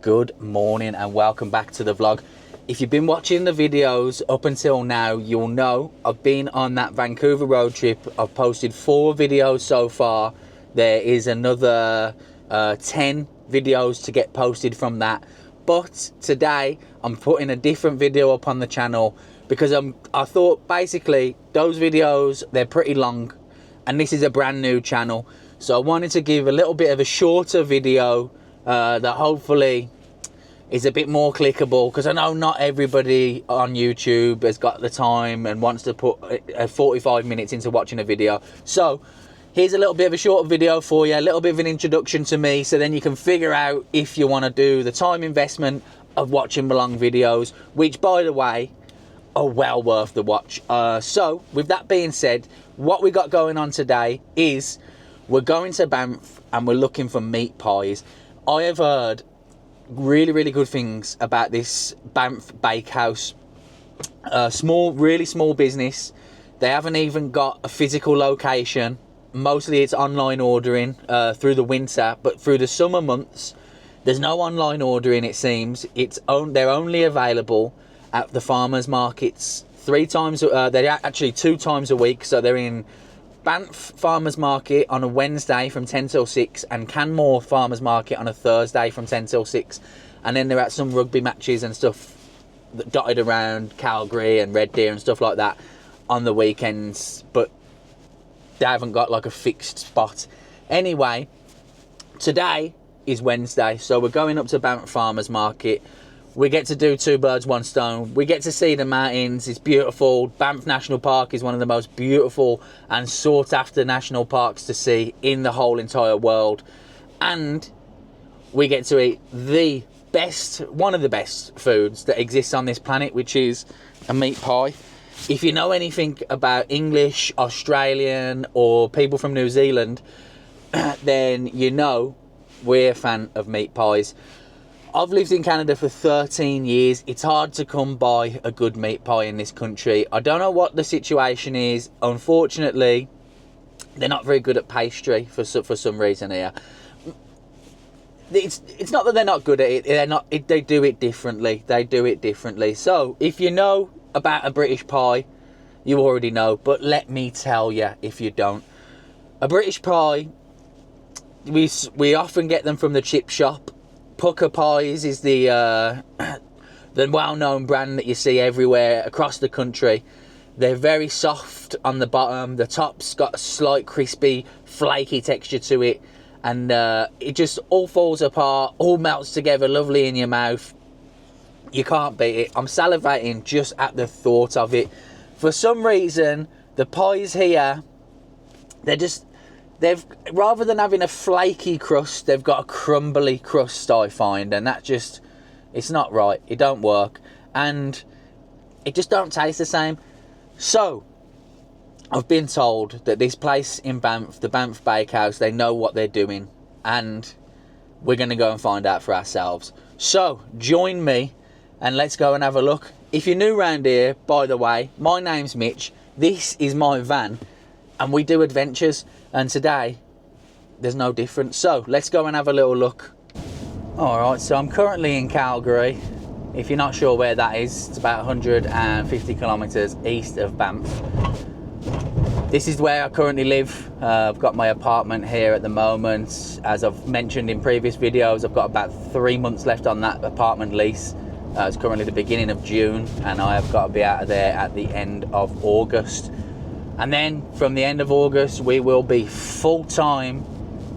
Good morning and welcome back to the vlog. If you've been watching the videos up until now, you'll know I've been on that Vancouver road trip. I've posted 4 videos so far. There is another 10 videos to get posted from that. But today I'm putting a different video up on the channel because I thought basically those videos, they're pretty long and this is a brand new channel. So I wanted to give a little bit of a shorter video that hopefully is a bit more clickable, because I know not everybody on YouTube has got the time and wants to put 45 minutes into watching a video. So here's a little bit of a shorter video for you, a little bit of an introduction to me, so then you can figure out if you want to do the time investment of watching the long videos, which by the way are well worth the watch. So with that being said, what we got going on today is we're going to Banff and we're looking for meat pies. I have heard really good things about this Banff Bakehouse. Really small business. They haven't even got a physical location. Mostly it's online ordering through the winter, but through the summer months there's no online ordering, it seems. They're only available at the farmers markets 3 times. They're actually 2 times a week. So they're in Banff Farmers Market on a Wednesday from 10 till 6 and Canmore Farmers Market on a Thursday from 10 till 6. And then they're at some rugby matches and stuff that dotted around Calgary and Red Deer and stuff like that on the weekends. But they haven't got like a fixed spot. Anyway, today is Wednesday, so we're going up to Banff Farmers Market. We get to do 2 birds, 1 stone. We get to see the mountains. It's beautiful. Banff National Park is one of the most beautiful and sought after national parks to see in the whole entire world. And we get to eat one of the best foods that exists on this planet, which is a meat pie. If you know anything about English, Australian, or people from New Zealand, then you know we're a fan of meat pies. I've lived in Canada for 13 years. It's hard to come by a good meat pie in this country. I don't know what the situation is. Unfortunately, they're not very good at pastry for some reason here. It's not that they're not good at it. They do it differently. They do it differently. So if you know about a British pie, you already know. But let me tell you if you don't. A British pie, we often get them from the chip shop. Pucker Pies is the well-known brand that you see everywhere across the country. They're very soft on the bottom. The top's got a slight crispy, flaky texture to it. And it just all falls apart, all melts together lovely in your mouth. You can't beat it. I'm salivating just at the thought of it. For some reason, the pies here, rather than having a flaky crust, they've got a crumbly crust, I find, and it's not right. It don't work, and it just don't taste the same. So I've been told that this place in Banff, the Banff Bakehouse, they know what they're doing, and we're going to go and find out for ourselves. So join me and let's go and have a look. If you're new around here, by the way, my name's Mitch. This is my van and we do adventures, and today there's no different. So let's go and have a little look. Alright, so I'm currently in Calgary. If you're not sure where that is, it's about 150 kilometers east of Banff. This is where I currently live. I've got my apartment here at the moment. As I've mentioned in previous videos, I've got about 3 months left on that apartment lease. It's currently the beginning of June and I have got to be out of there at the end of August. And then from the end of August, we will be full-time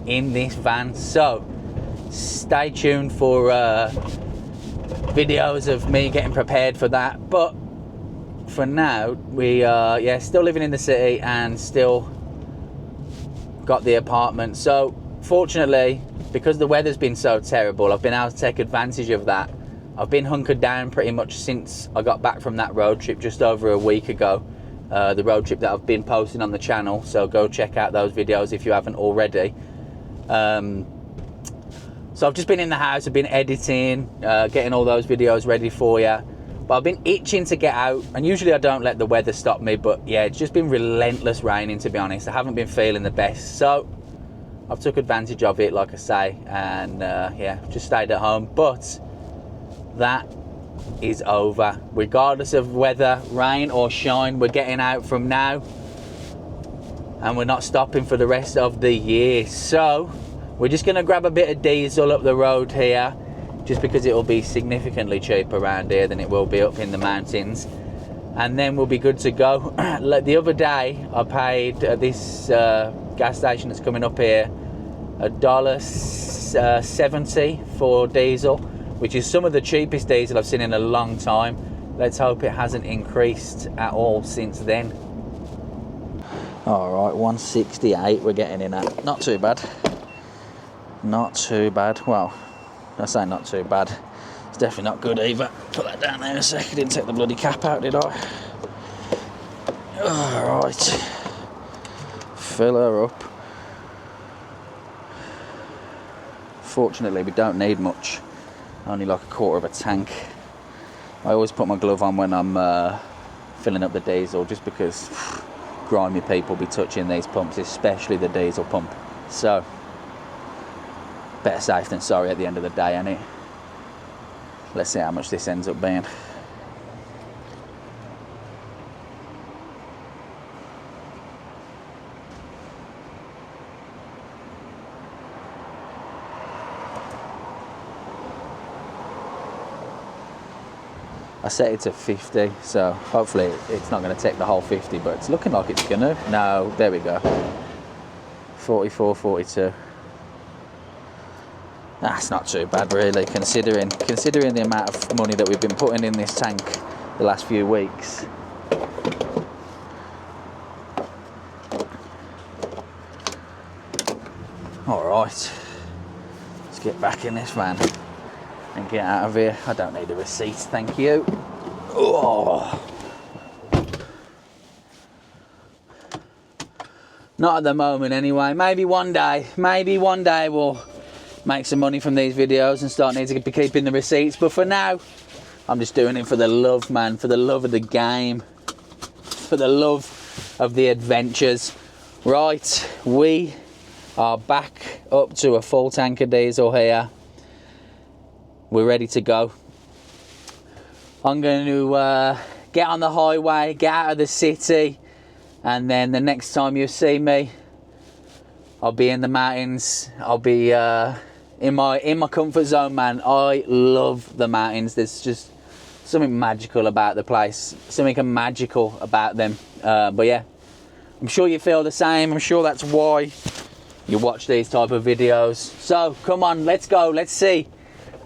in this van. So stay tuned for videos of me getting prepared for that. But for now, we are still living in the city and still got the apartment. So fortunately, because the weather's been so terrible, I've been able to take advantage of that. I've been hunkered down pretty much since I got back from that road trip just over a week ago. The road trip that I've been posting on the channel, so go check out those videos if you haven't already. So I've just been in the house, I've been editing, getting all those videos ready for you. But I've been itching to get out, and usually I don't let the weather stop me, but yeah, it's just been relentless raining, to be honest. I haven't been feeling the best. So I've took advantage of it, like I say, and yeah, just stayed at home. But that is over. Regardless of weather, rain or shine, we're getting out from now, and we're not stopping for the rest of the year. So we're just going to grab a bit of diesel up the road here, just because it will be significantly cheaper around here than it will be up in the mountains, and then we'll be good to go. Like the other day, I paid at this gas station that's coming up here $1.70 for diesel, which is some of the cheapest diesel I've seen in a long time. Let's hope it hasn't increased at all since then. All right, 168 we're getting in at. Not too bad. Not too bad. Well, I say not too bad. It's definitely not good either. Put that down there a sec. I didn't take the bloody cap out, did I? All right. Fill her up. Fortunately, we don't need much. Only like a quarter of a tank. I always put my glove on when I'm filling up the diesel, just because grimy people be touching these pumps, especially the diesel pump. So better safe than sorry at the end of the day, ain't it? Let's see how much this ends up being. I set it to 50, so hopefully it's not going to take the whole 50, but it's looking like it's going to. No, there we go. 44, 42. That's not too bad, really, considering the amount of money that we've been putting in this tank the last few weeks. All right, let's get back in this van and get out of here. I don't need a receipt, thank you. Oh. Not at the moment anyway. Maybe one day we'll make some money from these videos and start needing to be keeping the receipts. But for now, I'm just doing it for the love, man, for the love of the game, for the love of the adventures. Right, we are back up to a full tank of diesel here. We're ready to go. I'm going to get on the highway, get out of the city, and then the next time you see me, I'll be in the mountains. I'll be in my comfort zone, man. I love the mountains. There's just something magical about the place, something magical about them. But yeah, I'm sure you feel the same. I'm sure that's why you watch these type of videos. So come on, let's go. Let's see.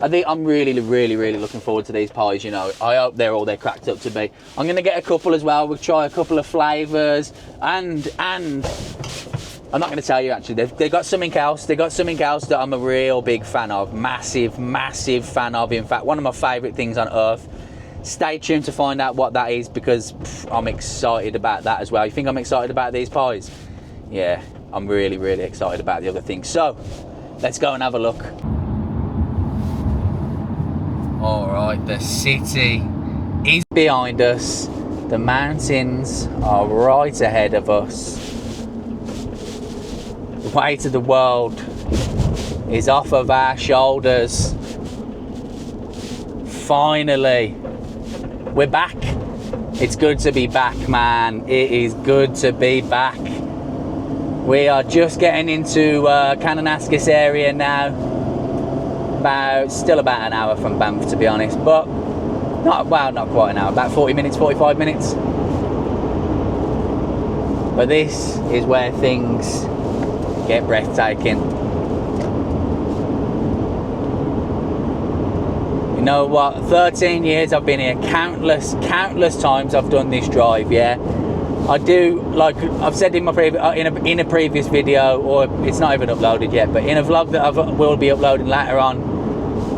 I think I'm really looking forward to these pies, you know. I hope they're all they're cracked up to be. I'm going to get a couple as well. We'll try a couple of flavours. And I'm not going to tell you, actually. They've got something else. They've got something else that I'm a real big fan of. Massive fan of. In fact, one of my favourite things on earth. Stay tuned to find out what that is, because I'm excited about that as well. You think I'm excited about these pies? Yeah, I'm really excited about the other things. So, let's go and have a look. Alright, the city is behind us. The mountains are right ahead of us. The weight of the world is off of our shoulders. Finally, we're back. It's good to be back, man. It is good to be back. We are just getting into Kananaskis area now. Still about an hour from Banff, to be honest, but not quite an hour, about 40 minutes, 45 minutes. But this is where things get breathtaking. You know what, 13 years I've been here, countless times I've done this drive, yeah. I do, like I've said in my in a previous video, or it's not even uploaded yet, but in a vlog that I will be uploading later on,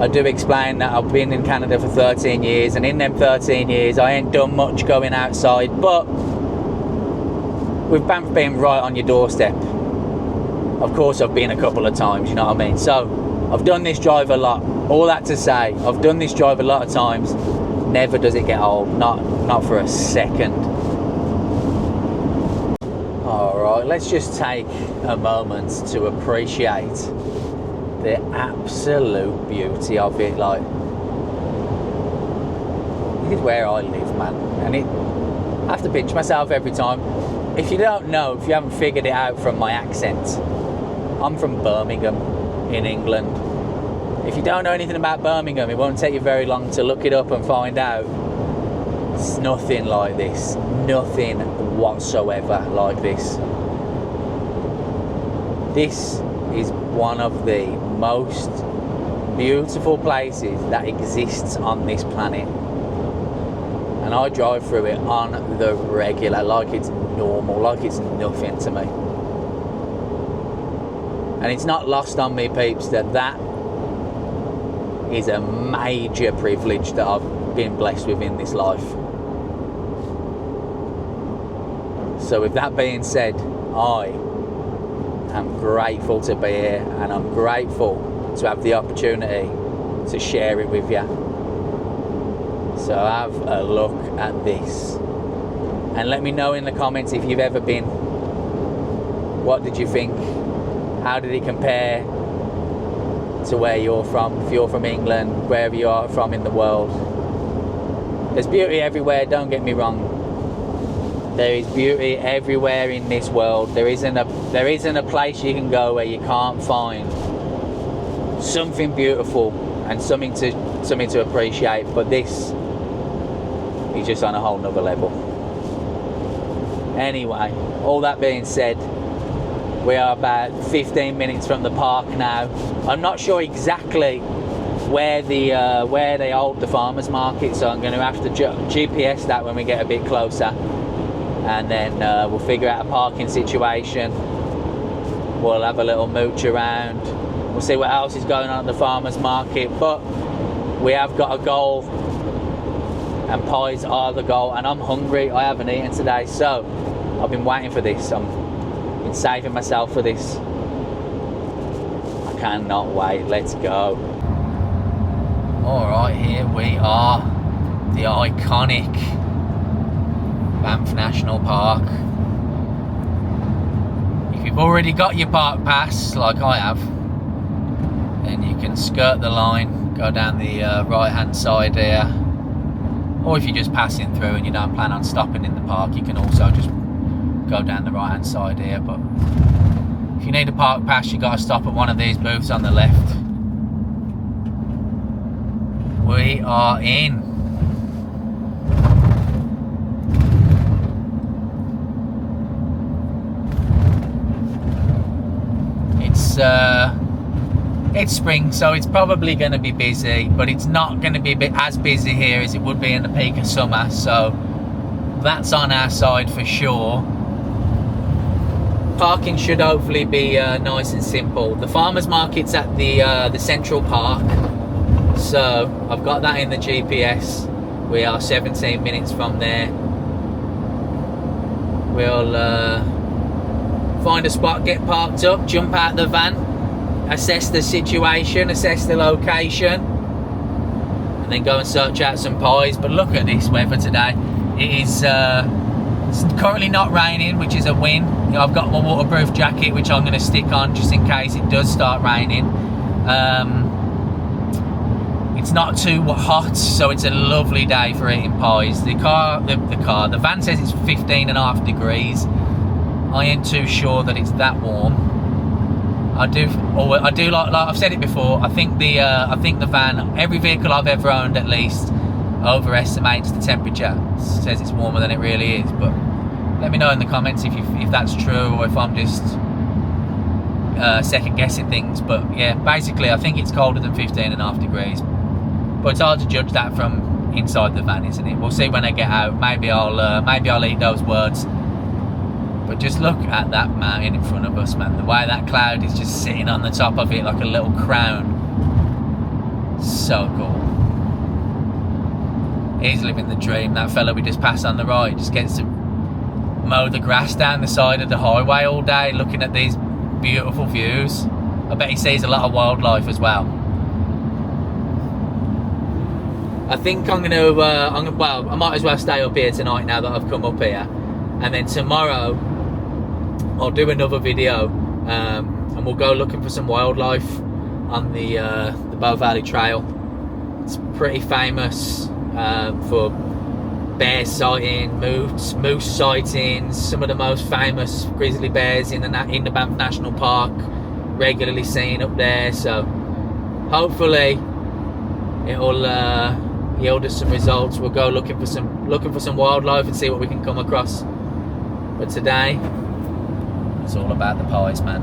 I do explain that I've been in Canada for 13 years, and in them 13 years I ain't done much going outside, but with Banff being right on your doorstep, of course I've been a couple of times, you know what I mean? So I've done this drive a lot. All that to say, I've done this drive a lot of times. Never does it get old, not for a second. Alright, like, let's just take a moment to appreciate the absolute beauty of it. Like, this is where I live, man, and I have to pinch myself every time. If you don't know, if you haven't figured it out from my accent, I'm from Birmingham in England. If you don't know anything about Birmingham, it won't take you very long to look it up and find out. It's nothing like this. Nothing whatsoever like this. This is one of the most beautiful places that exists on this planet. And I drive through it on the regular, like it's normal, like it's nothing to me. And it's not lost on me, peeps, that is a major privilege that I've been blessed with in this life. So with that being said, I am grateful to be here, and I'm grateful to have the opportunity to share it with you. So have a look at this, and let me know in the comments if you've ever been. What did you think? How did it compare to where you're from? If you're from England, wherever you are from in the world. There's beauty everywhere, don't get me wrong. There is beauty everywhere in this world. There isn't a place you can go where you can't find something beautiful and something to appreciate. But this is just on a whole nother level. Anyway, all that being said, we are about 15 minutes from the park now. I'm not sure exactly where they hold the farmers market, so I'm going to have to GPS that when we get a bit closer, and then we'll figure out a parking situation. We'll have a little mooch around. We'll see what else is going on at the farmers market, but we have got a goal, and pies are the goal, and I'm hungry. I haven't eaten today, so I've been waiting for this. I've been saving myself for this. I cannot wait. Let's go. Alright, here we are, the iconic Banff National Park. If you've already got your park pass, like I have, then you can skirt the line, go down the right hand side here, or if you're just passing through and you don't plan on stopping in the park, you can also just go down the right hand side here. But if you need a park pass, you got to stop at one of these booths on the left. We are in. It's spring, so it's probably going to be busy, but it's not going to be as busy here as it would be in the peak of summer, so that's on our side for sure. Parking should hopefully be nice and simple. The farmers market's at the central park, so I've got that in the GPS. We are 17 minutes from there. We'll find a spot, get parked up, jump out the van, assess the situation, assess the location, and then go and search out some pies. But look at this weather today. It is it's currently not raining, which is a win. You know, I've got my waterproof jacket, which I'm going to stick on just in case it does start raining. It's not too hot, so it's a lovely day for eating pies. The van says it's 15.5 degrees. I ain't too sure that it's that warm. I do like I've said it before. I think the van, every vehicle I've ever owned at least, overestimates the temperature. Says it's warmer than it really is. But let me know in the comments if that's true, or if I'm just second guessing things. But yeah, basically I think it's colder than 15.5 degrees. But it's hard to judge that from inside the van, isn't it? We'll see when I get out. Maybe I'll eat those words. But just look at that mountain in front of us, man. The way that cloud is just sitting on the top of it like a little crown. So cool. He's living the dream. That fella we just passed on the right just gets to mow the grass down the side of the highway all day, looking at these beautiful views. I bet he sees a lot of wildlife as well. I think I might as well stay up here tonight now that I've come up here. And then tomorrow, I'll do another video, and we'll go looking for some wildlife on the Bow Valley Trail. It's pretty famous for bear sighting, moose sightings. Some of the most famous grizzly bears in the Banff National Park regularly seen up there. So hopefully it'll yield us some results. We'll go looking for some wildlife and see what we can come across. But today, it's all about the pies, man.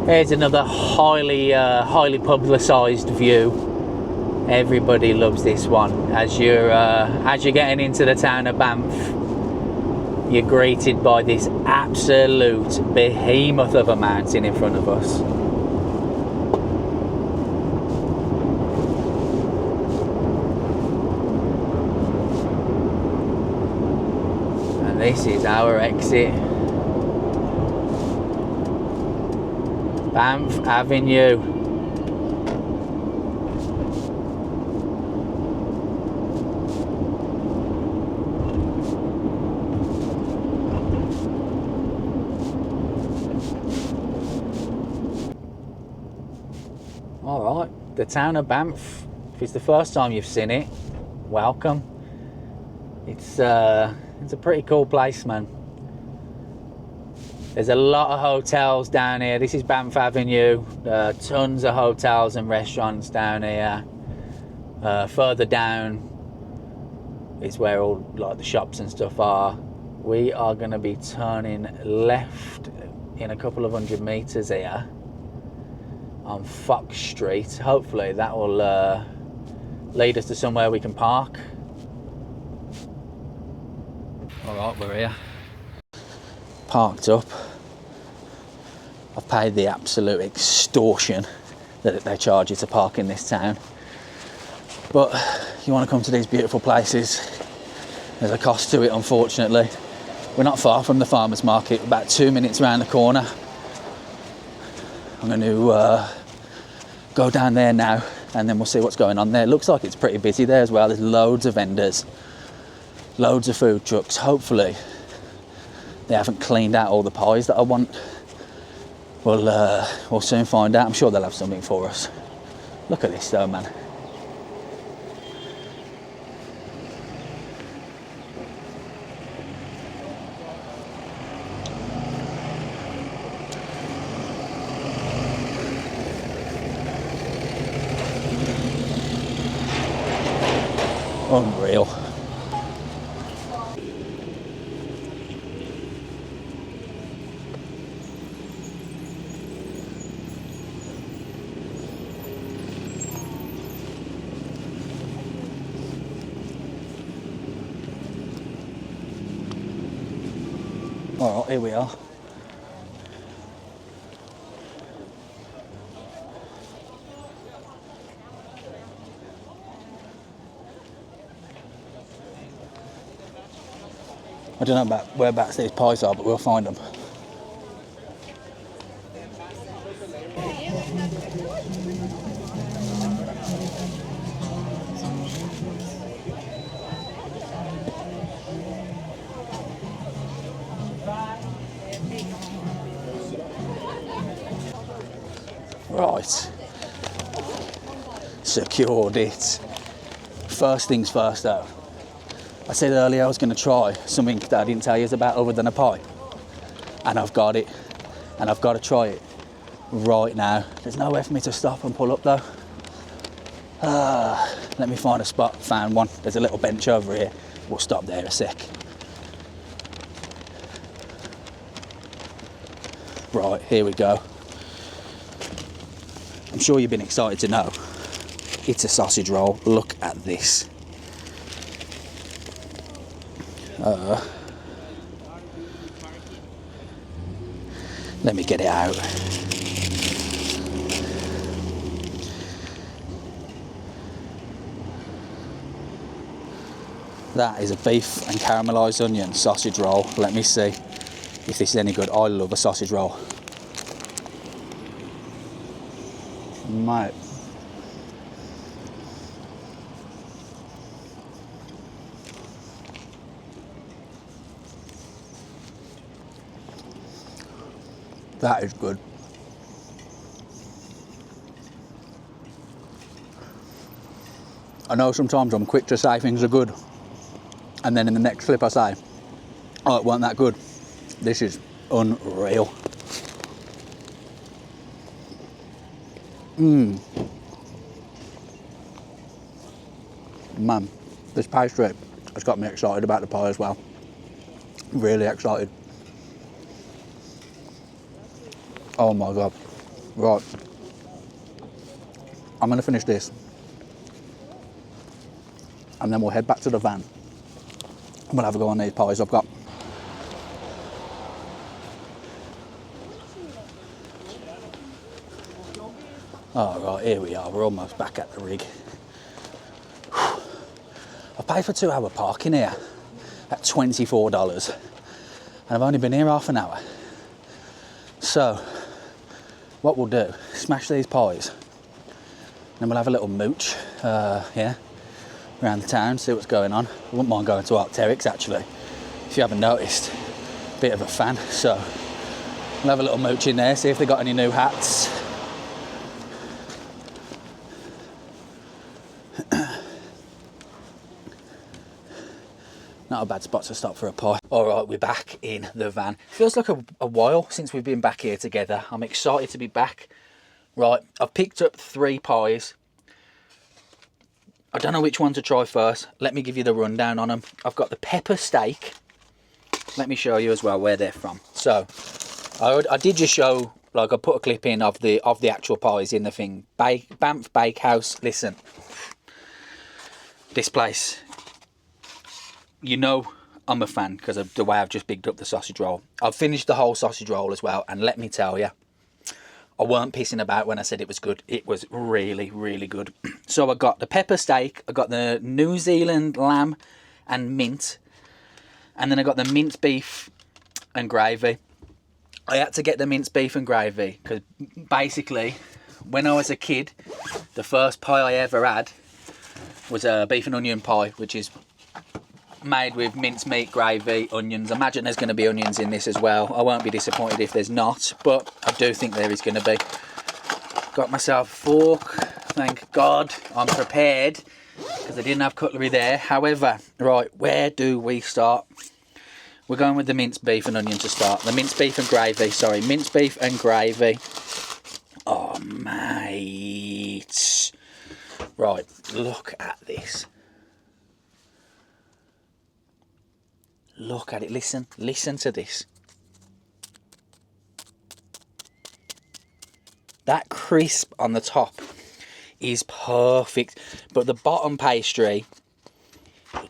Here's another highly publicised view. Everybody loves this one. As you're getting into the town of Banff, you're greeted by this absolute behemoth of a mountain in front of us. And this is our exit. Banff Avenue. Alright, the town of Banff. If it's the first time you've seen it, welcome. It's a pretty cool place, man. There's a lot of hotels down here. This is Banff Avenue. Tons of hotels and restaurants down here. Further down is where all like the shops and stuff are. We are going to be turning left in a couple of 100 meters here on Fox Street. Hopefully that will lead us to somewhere we can park. All right, we're here. Parked up. I've paid the absolute extortion that they charge you to park in this town, but you want to come to these beautiful places, there's a cost to it, unfortunately. We're not far from the farmers market, about 2 minutes around the corner. I'm going to go down there now and then we'll see what's going on there. It looks like it's pretty busy there as well. There's loads of vendors, loads of food trucks. Hopefully they haven't cleaned out all the pies that I want. We'll soon find out. I'm sure they'll have something for us. Look at this though, man. Unreal. Alright, here we are. I don't know about whereabouts these pies are, but we'll find them. Right, secured it. First things first though, I said earlier I was going to try something that I didn't tell you about other than a pie, and I've got it, and I've got to try it right now. There's nowhere for me to stop and pull up though. Let me find a spot. Found one. There's a little bench over here. We'll stop there a sec. Right, here we go. I'm sure you've been excited to know. It's a sausage roll. Look at this. Let me get it out. That is a beef and caramelised onion sausage roll. Let me see if this is any good. I love a sausage roll. Mate. That is good. I know sometimes I'm quick to say things are good, and then in the next clip I say, oh, it weren't that good. This is unreal. Man, this pastry has got me excited about the pie as well. Really excited. Oh my God. Right. I'm going to finish this. And then we'll head back to the van. And we'll have a go on these pies I've got. All right, here we are. We're almost back at the rig. I paid for 2-hour parking here at $24. And I've only been here half an hour. So, what we'll do, smash these pies. Then we'll have a little mooch, yeah, around the town, see what's going on. I wouldn't mind going to Arc'teryx actually, if you haven't noticed. Bit of a fan, so we'll have a little mooch in there, see if they got any new hats. Not a bad spot to stop for a pie. All right, we're back in the van. Feels like a while since we've been back here together. I'm excited to be back. Right, I've picked up 3 pies. I don't know which one to try first. Let me give you the rundown on them. I've got the pepper steak. Let me show you as well where they're from. So, I did just show, like I put a clip in of the actual pies in the thing. Banff Bakehouse. Listen, this place, you know I'm a fan because of the way I've just bigged up the sausage roll. I've finished the whole sausage roll as well, and let me tell you, I weren't pissing about when I said it was good. It was really, really good. So I got the pepper steak, I got the New Zealand lamb and mint, and then I got the minced beef and gravy. I had to get the minced beef and gravy because basically, when I was a kid, the first pie I ever had was a beef and onion pie, which is made with mincemeat, gravy, onions. I imagine there's going to be onions in this as well. I won't be disappointed if there's not, but I do think there is going to be. Got myself a fork. Thank God I'm prepared because I didn't have cutlery there. However, right, where do we start? We're going with the minced beef and onion to start. The minced beef and gravy, sorry. Minced beef and gravy. Oh, mate. Right, look at this. Look at it, listen to this. That crisp on the top is perfect, but the bottom pastry, I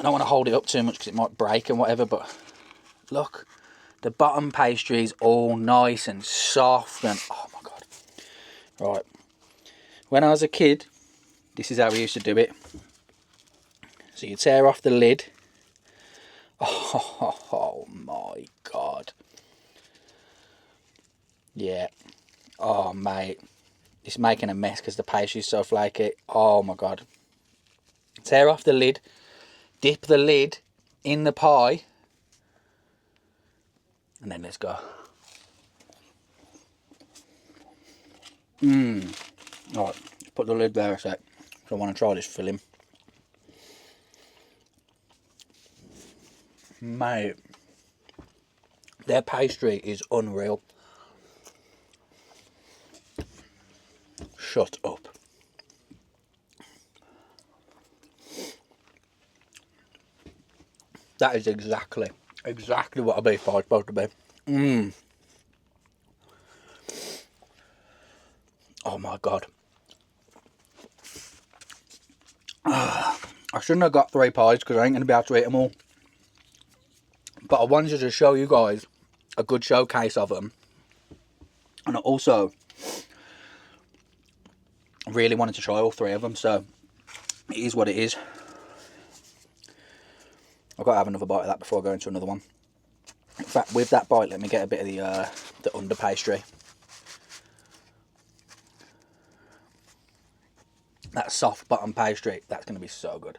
don't want to hold it up too much because it might break and whatever, but look, the bottom pastry is all nice and soft and, oh my God. Right, when I was a kid, this is how we used to do it. So you tear off the lid. Oh my God. Yeah. Oh mate. It's making a mess because the pastry's so flaky. Oh my God. Tear off the lid. Dip the lid in the pie. And then let's go. Alright. Let's put the lid there a sec. So I want to try this filling. Mate, their pastry is unreal. Shut up. That is exactly what a beef pie is supposed to be. Oh my God. I shouldn't have got 3 pies because I ain't going to be able to eat them all. But I wanted to show you guys a good showcase of them. And I also really wanted to try all 3 of them. So it is what it is. I've got to have another bite of that before I go into another one. In fact, with that bite, let me get a bit of the under pastry. that soft bottom pastry, that's going to be so good.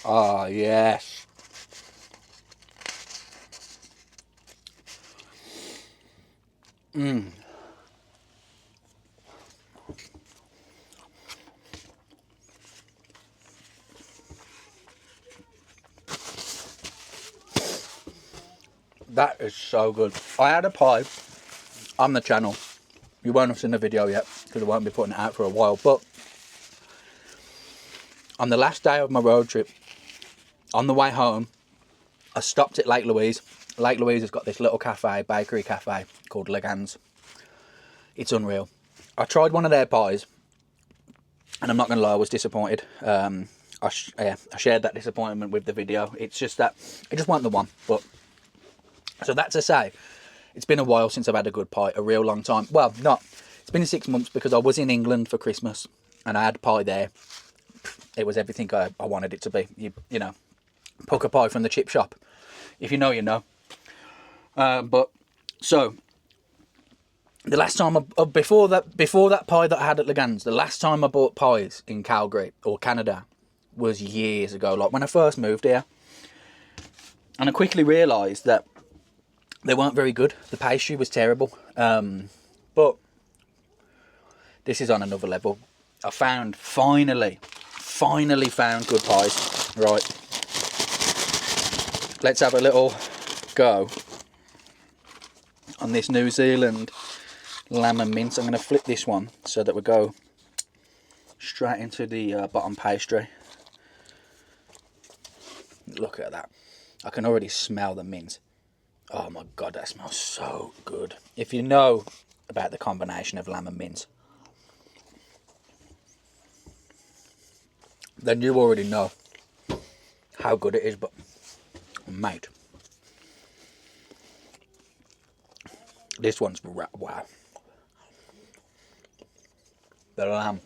Oh, yes. That is so good. I had a pie on the channel. You won't have seen the video yet because I won't be putting it out for a while. But on the last day of my road trip, on the way home, I stopped at Lake Louise. Lake Louise has got this little cafe, bakery cafe called Legans. It's unreal. I tried one of their pies, and I'm not going to lie, I was disappointed. I shared that disappointment with the video. It's just that it just wasn't the one. But so that to say, it's been a while since I've had a good pie, a real long time. Well, not. It's been 6 months because I was in England for Christmas and I had pie there. It was everything I wanted it to be. You know, pucker pie from the chip shop. If you know, you know. But so the last time before that pie that I had at Legans, the last time I bought pies in Calgary or Canada was years ago. Like when I first moved here, and I quickly realised that they weren't very good. The pastry was terrible. But this is on another level. I finally found good pies. Right. Let's have a little go on this New Zealand lamb and mince. I'm going to flip this one so that we go straight into the bottom pastry. Look at that. I can already smell the mint. Oh my god, that smells so good. If you know about the combination of lamb and mince, then you already know how good it is. But mate, this one's wow. The lamb.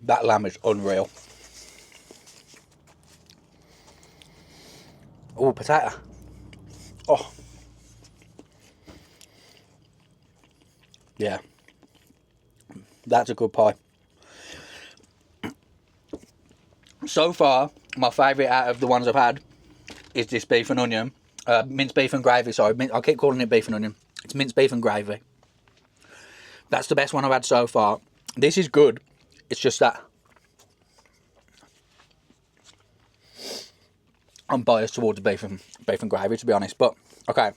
That lamb is unreal. Oh, potato. Oh. Yeah. That's a good pie. So far, my favourite out of the ones I've had is this beef and onion. Minced beef and gravy, sorry. I keep calling it beef and onion. It's minced beef and gravy. That's the best one I've had so far. This is good. It's just that I'm biased towards beef and gravy, to be honest. But okay,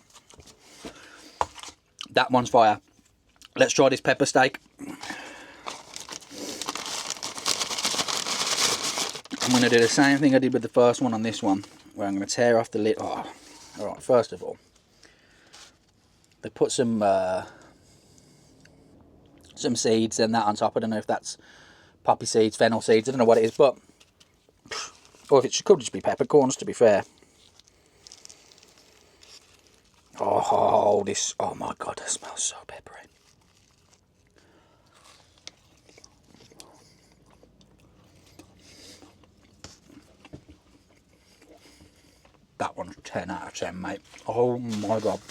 that one's fire. Let's try this pepper steak. I'm going to do the same thing I did with the first one on this one, where I'm going to tear off the lid. Oh, all right. First of all, they put some seeds and that on top. I don't know if that's poppy seeds, fennel seeds, I don't know what it is, but or if it could just be peppercorns, to be fair. Oh, this, oh my god, that smells so peppery. That one's 10 out of 10, mate. Oh my god.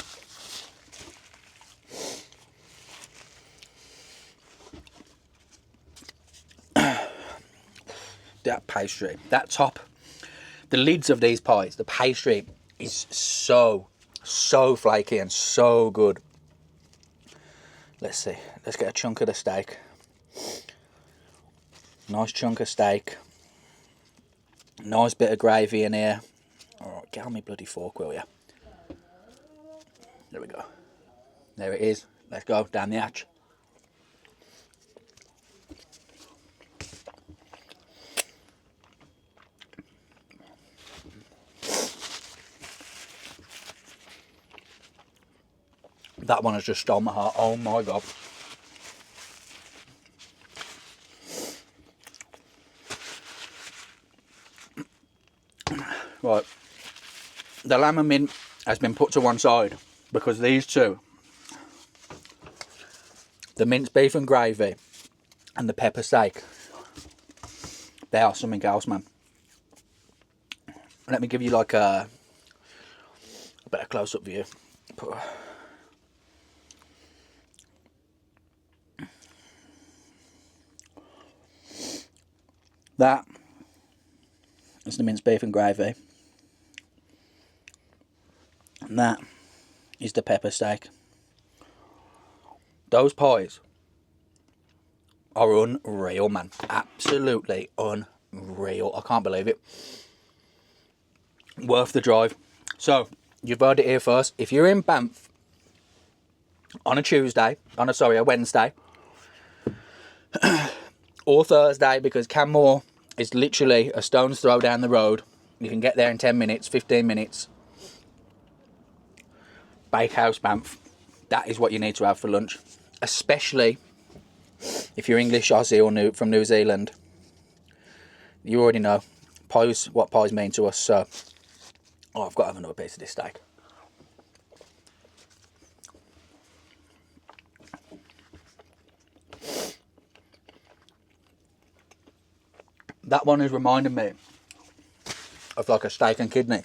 That pastry, that top, the lids of these pies, the pastry is so flaky and so good. Let's see, let's get a chunk of the steak. Nice chunk of steak. Nice bit of gravy in here. Alright, get on me bloody fork, will ya? There we go. There it is. Let's go down the hatch. That one has just stolen my heart. Oh my god. Right. The lamb and mint has been put to one side because these two, the minced beef and gravy and the pepper steak, they are something else, man. Let me give you like a Better close up view. That is the minced beef and gravy. And that is the pepper steak. Those pies are unreal, man. Absolutely unreal. I can't believe it. Worth the drive. So, you've heard it here first. If you're in Banff on a Wednesday or Thursday, because Canmore is literally a stone's throw down the road. You can get there in 10 minutes, 15 minutes. Bakehouse, Banff. That is what you need to have for lunch. Especially if you're English, Aussie, or from New Zealand. You already know pies, what pies mean to us. So, I've got to have another piece of this steak. That one is reminding me of like a steak and kidney.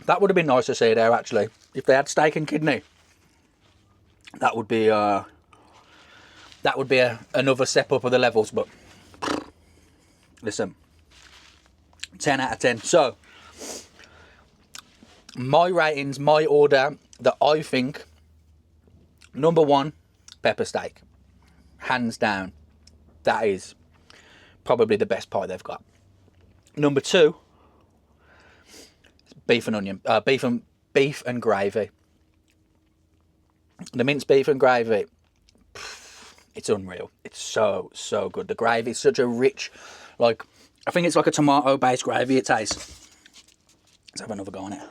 That would have been nice to see there, actually. If they had steak and kidney, that would be another step up of the levels. But listen, 10 out of 10. So my ratings, my order that I think, number one, pepper steak, hands down. That is probably the best pie they've got. Number two, beef and onion, beef and gravy. The minced beef and gravy, it's unreal. It's so good. The gravy is such a rich, like, I think it's like a tomato based gravy it tastes. Let's have another go on it.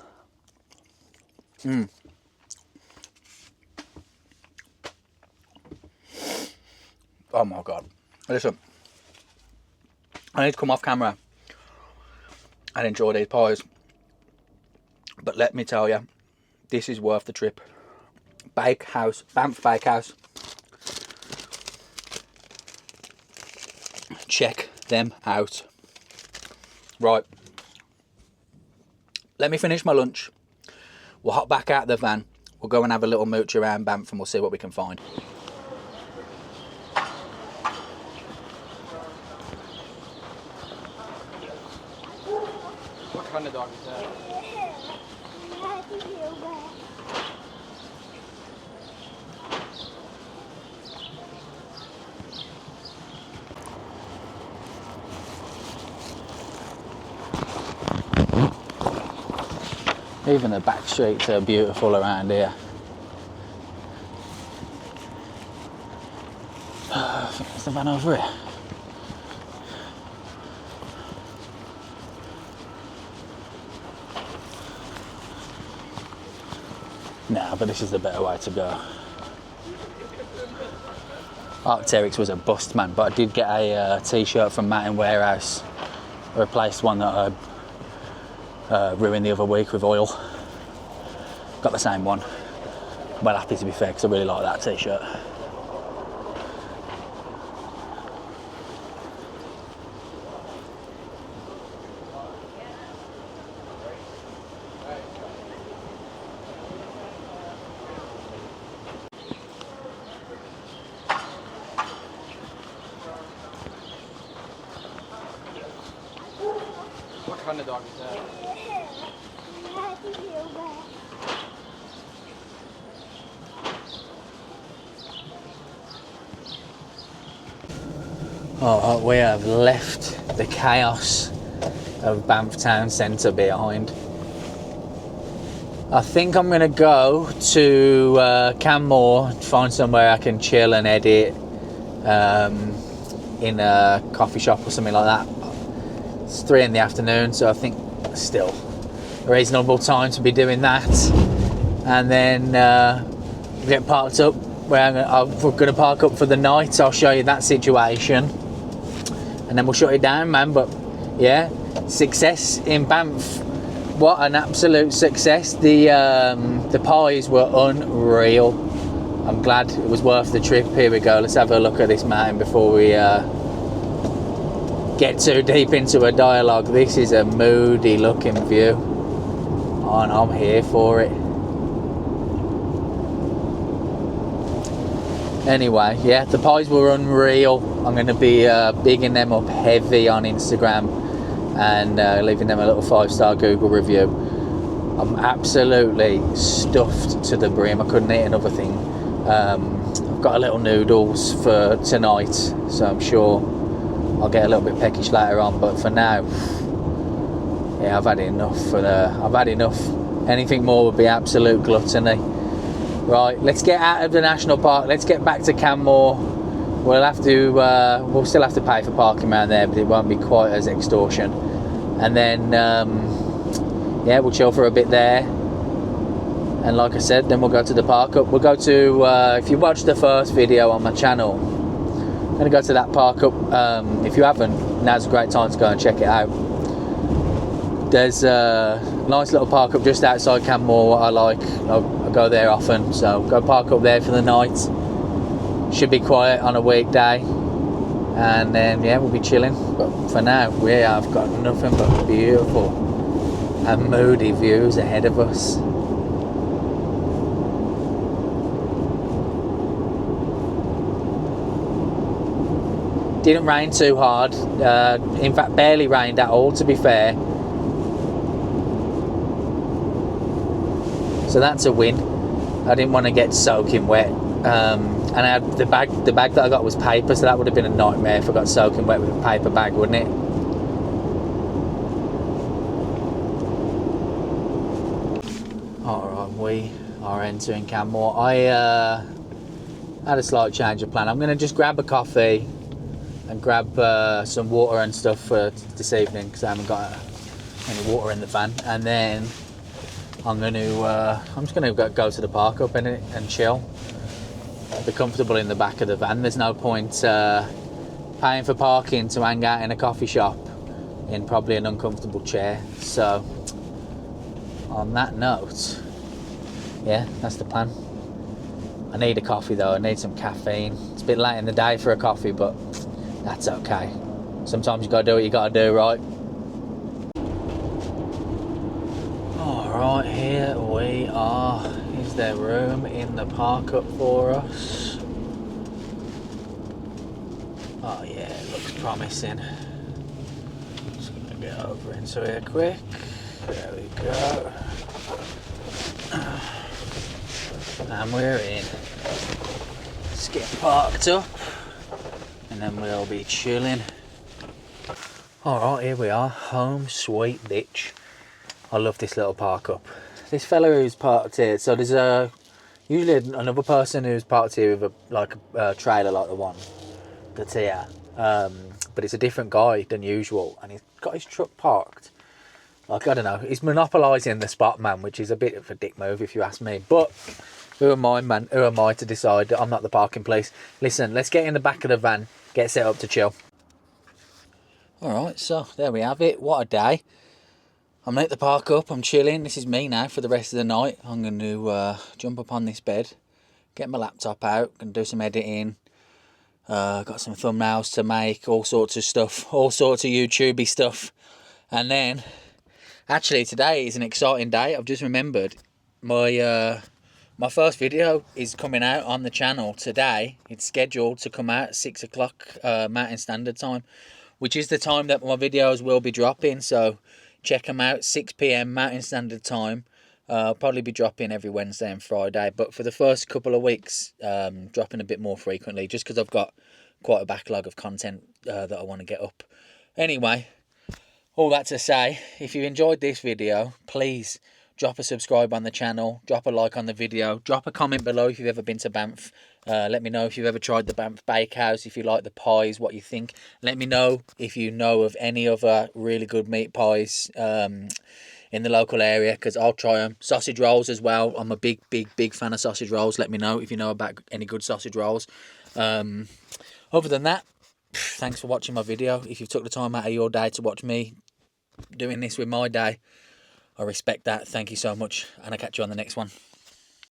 Oh my God. Listen, I need to come off camera and enjoy these pies. But let me tell you, this is worth the trip. Bakehouse, Banff Bakehouse. Check them out. Right. Let me finish my lunch. We'll hop back out the van. We'll go and have a little mooch around Banff and we'll see what we can find. What kind of dog is that? Even the back streets are beautiful around here. I think there's the van over here. Nah, but this is the better way to go. Arc'teryx was a bust, man, but I did get a t-shirt from Mountain Warehouse. I replaced one that I ruined the other week with oil. Got the same one. Well happy to be fair, because I really like that t-shirt. What kind of dog is that? Oh, we have left the chaos of Banff Town Centre behind. I think I'm going to go to Canmore, find somewhere I can chill and edit in a coffee shop or something like that. It's 3 in the afternoon, so I think still a reasonable time to be doing that. And then get parked up where we're going to park up for the night. I'll show you that situation. And then we'll shut it down, man. But yeah, success in Banff. What an absolute success. The pies were unreal. I'm glad it was worth the trip. Here we go. Let's have a look at this mountain before we get too deep into a dialogue. This is a moody looking view, and I'm here for it. Anyway, yeah, the pies were unreal. I'm going to be bigging them up heavy on Instagram and leaving them a little 5-star Google review. I'm absolutely stuffed to the brim. I couldn't eat another thing. I've got a little noodles for tonight, so I'm sure I'll get a little bit peckish later on. But for now, yeah, I've had enough. I've had enough. Anything more would be absolute gluttony. Right, let's get out of the national park. Let's get back to Canmore. We'll still have to pay for parking around there, but it won't be quite as extortion. And then, yeah, we'll chill for a bit there. And like I said, then we'll go to the park up. We'll go to, if you watched the first video on my channel, I'm going to go to that park up. If you haven't, now's a great time to go and check it out. There's a nice little park up just outside Canmore, what I like. I go there often, so go park up there for the night. Should be quiet on a weekday. And then, yeah, we'll be chilling. But for now, we have got nothing but beautiful and moody views ahead of us. Didn't rain too hard. In fact, barely rained at all, to be fair. So that's a win. I didn't want to get soaking wet. And I had the bag that I got was paper, so that would have been a nightmare if I got soaking wet with a paper bag, wouldn't it? Alright, we are entering Canmore. I had a slight change of plan. I'm going to just grab a coffee and grab some water and stuff for this evening, because I haven't got any water in the van. And then I'm just going to go to the park up in it and chill. Be comfortable in the back of the van. There's no point paying for parking to hang out in a coffee shop in probably an uncomfortable chair. So on that note, yeah, that's the plan. I need a coffee though. I need some caffeine. It's a bit late in the day for a coffee, but that's okay. Sometimes you gotta do what you gotta do, right? Alright, here we are. Is there room in the park up for us? Oh yeah, it looks promising. Just gonna get over into here quick. There we go. And we're in. Let's get parked up and then we'll be chilling. Alright, here we are. Home sweet bitch. I love this little park up. This fella who's parked here, so there's usually another person who's parked here with a trailer like the one that's here, but it's a different guy than usual, and he's got his truck parked. Like, I don't know, he's monopolising the spot, man, which is a bit of a dick move if you ask me. But who am I, man? Who am I to decide that I'm not the parking place? Listen, let's get in the back of the van, get set up to chill. All right, so there we have it. What a day. I'm at the park up, I'm chilling. This is me now for the rest of the night. I'm going to jump up on this bed, get my laptop out, and do some editing. Got some thumbnails to make, all sorts of stuff, all sorts of YouTubey stuff. And then, actually today is an exciting day. I've just remembered my first video is coming out on the channel today. It's scheduled to come out at 6 o'clock Mountain Standard Time, which is the time that my videos will be dropping. So check them out, 6 PM Mountain Standard Time. I'll probably be dropping every Wednesday and Friday, but for the first couple of weeks, dropping a bit more frequently, just because I've got quite a backlog of content that I want to get up. Anyway, all that to say, if you enjoyed this video, please drop a subscribe on the channel, drop a like on the video, drop a comment below if you've ever been to Banff. Let me know if you've ever tried the Banff Bakehouse, if you like the pies, what you think. Let me know if you know of any other really good meat pies in the local area, because I'll try them. Sausage rolls as well. I'm a big fan of sausage rolls. Let me know if you know about any good sausage rolls. Other than that, thanks for watching my video. If you took the time out of your day to watch me doing this with my day, I respect that. Thank you so much, and I'll catch you on the next one.